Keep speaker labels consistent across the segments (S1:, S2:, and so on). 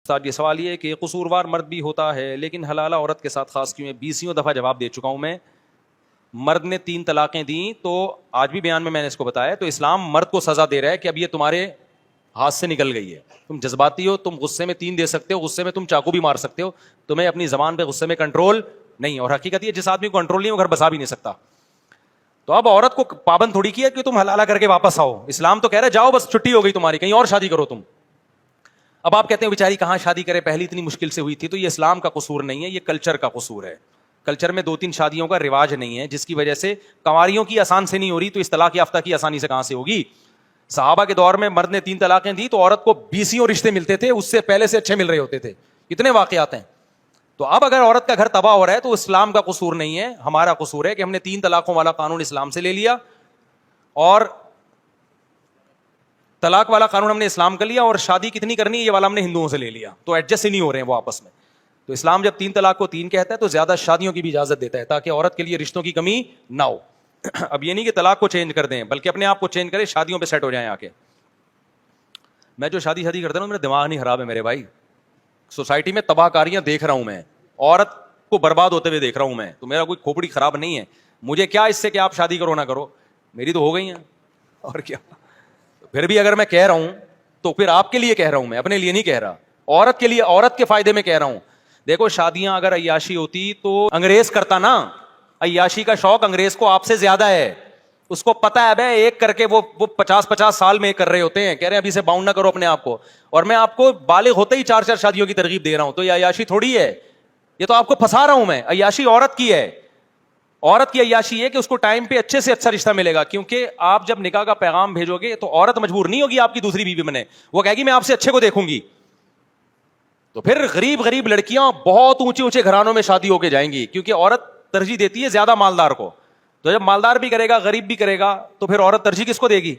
S1: یہ سوال یہ ہے کہ قصوروار مرد بھی ہوتا ہے لیکن حلالہ عورت کے ساتھ خاص کیوں ہے؟ 20 دفعہ جواب دے چکا ہوں میں. مرد نے 3 طلاقیں دیں تو آج بھی بیان میں نے اس کو بتایا, تو اسلام مرد کو سزا دے رہا ہے کہ اب یہ تمہارے ہاتھ سے نکل گئی ہے. تم جذباتی ہو, تم غصے میں 3 دے سکتے ہو, غصے میں تم چاقو بھی مار سکتے ہو, تمہیں اپنی زبان پہ غصے میں کنٹرول نہیں. اور حقیقت یہ جس آدمی کو کنٹرول نہیں وہ گھر بسا بھی نہیں سکتا. تو اب عورت کو پابند تھوڑی کیا کہ تم حلالہ کر کے واپس آؤ. اسلام تو کہہ رہا ہے جاؤ بس چھٹی ہو گئی تمہاری, کہیں اور شادی کرو تم. اب آپ کہتے ہیں بیچاری کہاں شادی کرے, پہلی اتنی مشکل سے ہوئی تھی. تو یہ اسلام کا قصور نہیں ہے, یہ کلچر کا قصور ہے. کلچر میں 2-3 شادیوں کا رواج نہیں ہے, جس کی وجہ سے کنواریوں کی آسان سے نہیں ہو رہی, تو اس طلاق یافتہ کی آسانی سے کہاں سے ہوگی. صحابہ کے دور میں مرد نے 3 طلاقیں دی تو عورت کو 20 رشتے ملتے تھے, اس سے پہلے سے اچھے مل رہے ہوتے تھے. اتنے واقعات ہیں. تو اب اگر عورت کا گھر تباہ ہو رہا ہے تو اسلام کا قصور نہیں ہے, ہمارا قصور ہے کہ ہم نے 3 طلاقوں والا قانون اسلام سے لے لیا, اور طلاق والا قانون ہم نے اسلام کا لیا, اور شادی کتنی کرنی ہے یہ والا ہم نے ہندوؤں سے لے لیا. تو ایڈجسٹ ہی نہیں ہو رہے ہیں وہ آپس میں. تو اسلام جب 3 طلاق کو 3 کہتا ہے تو زیادہ شادیوں کی بھی اجازت دیتا ہے تاکہ عورت کے لیے رشتوں کی کمی نہ ہو. اب یہ نہیں کہ طلاق کو چینج کر دیں, بلکہ اپنے آپ کو چینج کریں, شادیوں پہ سیٹ ہو جائیں. آ کے میں جو شادی کرتا ہوں میرا دماغ نہیں خراب ہے میرے بھائی. سوسائٹی میں تباہ کاریاں دیکھ رہا ہوں میں, عورت کو برباد ہوتے ہوئے دیکھ رہا ہوں میں. تو میرا کوئی کھوپڑی خراب نہیں ہے, مجھے کیا اس سے کہ آپ شادی کرو نہ کرو, میری تو ہو گئی ہیں. اور کیا, پھر بھی اگر میں کہہ رہا ہوں تو پھر آپ کے لیے کہہ رہا ہوں, میں اپنے لیے نہیں کہہ رہا, عورت کے لیے, عورت کے فائدے میں کہہ رہا ہوں. دیکھو شادیاں اگر عیاشی ہوتی تو انگریز کرتا نا. عیاشی کا شوق انگریز کو آپ سے زیادہ ہے. اس کو پتا ہے بھائی ایک کر کے وہ 50 سال میں ایک کر رہے ہوتے ہیں, کہہ رہے ہیں ابھی سے باؤنڈ نہ کرو اپنے آپ کو, اور میں آپ کو بالغ ہوتے ہی 4 شادیوں کی ترغیب دے رہا ہوں. تو یہ عیاشی تھوڑی ہے, یہ تو آپ کو پھنسا رہا ہوں میں. عیاشی عورت کی ہے. عورت کی عیاشی ہے کہ اس کو ٹائم پہ اچھے سے اچھا رشتہ ملے گا, کیونکہ آپ جب نکاح کا پیغام بھیجو گے تو عورت مجبور نہیں ہوگی آپ کی دوسری بیوی بنے, وہ کہے گی میں آپ سے اچھے کو دیکھوں گی. تو پھر غریب لڑکیاں بہت اونچے گھرانوں میں شادی ہو کے جائیں گی, کیونکہ عورت ترجیح دیتی ہے زیادہ مالدار کو. تو جب مالدار بھی کرے گا غریب بھی کرے گا تو پھر عورت ترجیح کس کو دے گی.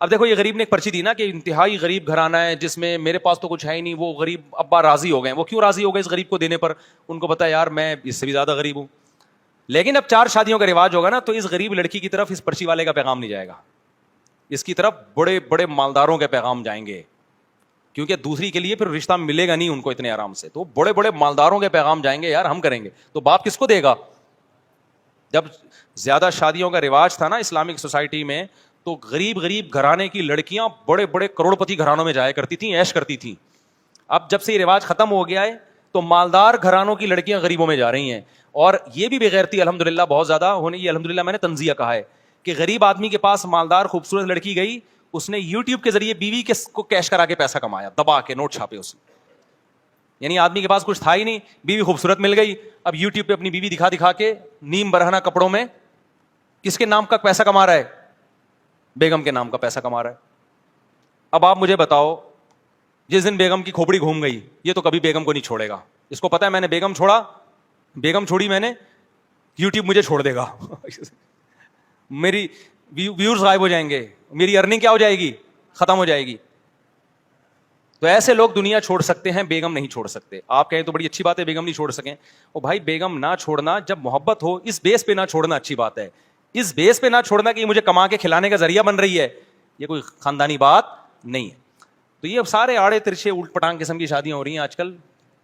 S1: اب دیکھو یہ غریب نے ایک پرچی دی نا کہ انتہائی غریب گھرانہ ہے جس میں میرے پاس تو کچھ ہے ہی نہیں, وہ غریب ابا راضی ہو گئے. وہ کیوں راضی ہو گئے اس غریب کو دینے پر؟ ان کو پتا ہے یار میں اس سے بھی زیادہ غریب ہوں. لیکن اب 4 شادیوں کا رواج ہوگا نا تو اس غریب لڑکی کی طرف اس پرچی والے کا پیغام نہیں جائے گا, اس کی طرف بڑے مالداروں کے پیغام جائیں گے, کیونکہ دوسری کے لیے پھر رشتہ ملے گا نہیں ان کو اتنے آرام سے. تو بڑے مالداروں کے پیغام جائیں گے, یار ہم کریں گے. تو باپ کس کو دے گا؟ جب زیادہ شادیوں کا رواج تھا نا اسلامک سوسائٹی میں, تو غریب گھرانے کی لڑکیاں بڑے کروڑ پتی گھرانوں میں جایا کرتی تھیں, عیش کرتی تھیں. اب جب سے یہ رواج ختم ہو گیا ہے تو مالدار گھرانوں کی لڑکیاں غریبوں میں جا رہی ہیں. اور یہ بھی بغیرتی الحمدللہ بہت زیادہ ہونے, یہ الحمدللہ میں نے تنزیہ کہا ہے کہ غریب آدمی کے پاس مالدار خوبصورت لڑکی گئی, اس نے یوٹیوب کے ذریعے بیوی کو کیش کرا کے پیسہ کمایا, دبا کے نوٹ چھاپے اس نے. یعنی آدمی کے پاس کچھ تھا ہی نہیں, بیوی خوبصورت مل گئی, اب یوٹیوب پہ اپنی بیوی دکھا کے نیم برہنہ کپڑوں میں کس کے نام کا پیسہ کما رہا ہے؟ بیگم کے نام کا پیسہ کما رہا ہے. اب آپ مجھے بتاؤ, جس دن بیگم کی کھوپڑی گھوم گئی, یہ تو کبھی بیگم کو نہیں چھوڑے گا. اس کو پتا ہے میں نے بیگم چھوڑی میں نے, یوٹیوب مجھے چھوڑ دے گا. میری ویورز غائب ہو جائیں گے, میری ارننگ کیا ہو جائے گی؟ ختم ہو جائے گی. تو ایسے لوگ دنیا چھوڑ سکتے ہیں, بیگم نہیں چھوڑ سکتے. آپ کہیں تو بڑی اچھی بات ہے بیگم نہیں چھوڑ سکیں. او بھائی بیگم نہ چھوڑنا, جب محبت ہو اس بیس پہ نہ چھوڑنا اچھی بات ہے. اس بیس پہ نہ چھوڑنا کہ یہ مجھے کما کے کھلانے کا ذریعہ بن رہی ہے, یہ کوئی خاندانی بات نہیں ہے. تو یہ سارے آڑے ترچے الٹ پٹانگ قسم کی شادیاں ہو رہی ہیں آج کل,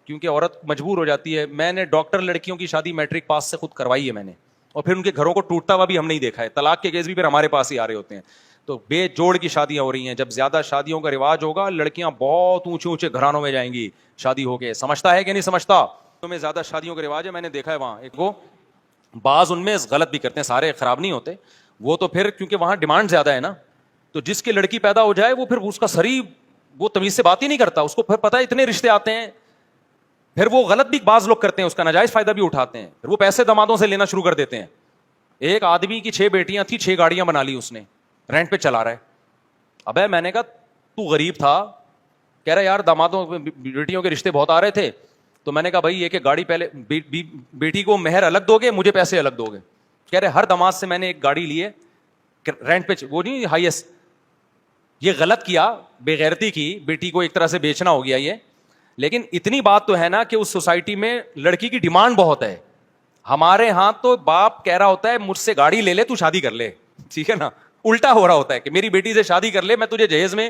S1: کیونکہ عورت مجبور ہو جاتی ہے. میں نے ڈاکٹر لڑکیوں کی شادی میٹرک پاس سے خود کروائی ہے میں نے, اور پھر ان کے گھروں کو ٹوٹتا ہوا بھی ہم نہیں دیکھا ہے. طلاق کے کیس بھی پھر ہمارے پاس ہی آ رہے ہوتے ہیں. تو بے جوڑ کی شادیاں ہو رہی ہیں. جب زیادہ شادیوں کا رواج ہوگا, لڑکیاں بہت اونچے گھرانوں میں جائیں گی شادی ہو کے. سمجھتا ہے کہ نہیں سمجھتا؟ تو میں زیادہ شادیوں کا رواج ہے, میں نے دیکھا ہے وہاں. ایک وہ بعض ان میں غلط بھی کرتے ہیں, سارے خراب نہیں ہوتے وہ, تو پھر کیونکہ وہاں ڈیمانڈ زیادہ ہے نا, تو جس کی لڑکی پیدا ہو جائے وہ پھر اس کا سری وہ تمیز سے بات ہی نہیں کرتا. اس کو پھر پتا ہے اتنے رشتے آتے ہیں, پھر وہ غلط بھی بعض لوگ کرتے ہیں, اس کا ناجائز فائدہ بھی اٹھاتے ہیں. پھر وہ پیسے دامادوں سے لینا شروع کر دیتے ہیں. ایک آدمی کی 6 بیٹیاں تھیں, 6 گاڑیاں بنا لی اس نے, رینٹ پہ چلا رہا ہے. ابے میں نے کہا تو غریب تھا, کہہ رہا یار دامادوں بیٹیوں کے رشتے بہت آ رہے تھے, تو میں نے کہا بھائی یہ کہ گاڑی پہلے بیٹی کو مہر الگ دو گے, مجھے پیسے الگ دو گے. کہہ رہے ہر داماد سے میں نے ایک گاڑی لی ہے رینٹ پہ, وہ نہیں ہائیسٹ. یہ غلط کیا, بے غیرتی کی, بیٹی کو ایک طرح سے بیچنا ہو گیا یہ. لیکن اتنی بات تو ہے نا کہ اس سوسائٹی میں لڑکی کی ڈیمانڈ بہت ہے. ہمارے ہاں تو باپ کہہ رہا ہوتا ہے مجھ سے گاڑی لے لے, تو شادی کر لے, ٹھیک ہے نا. الٹا ہو رہا ہوتا ہے کہ میری بیٹی سے شادی کر لے, میں تجھے جہیز میں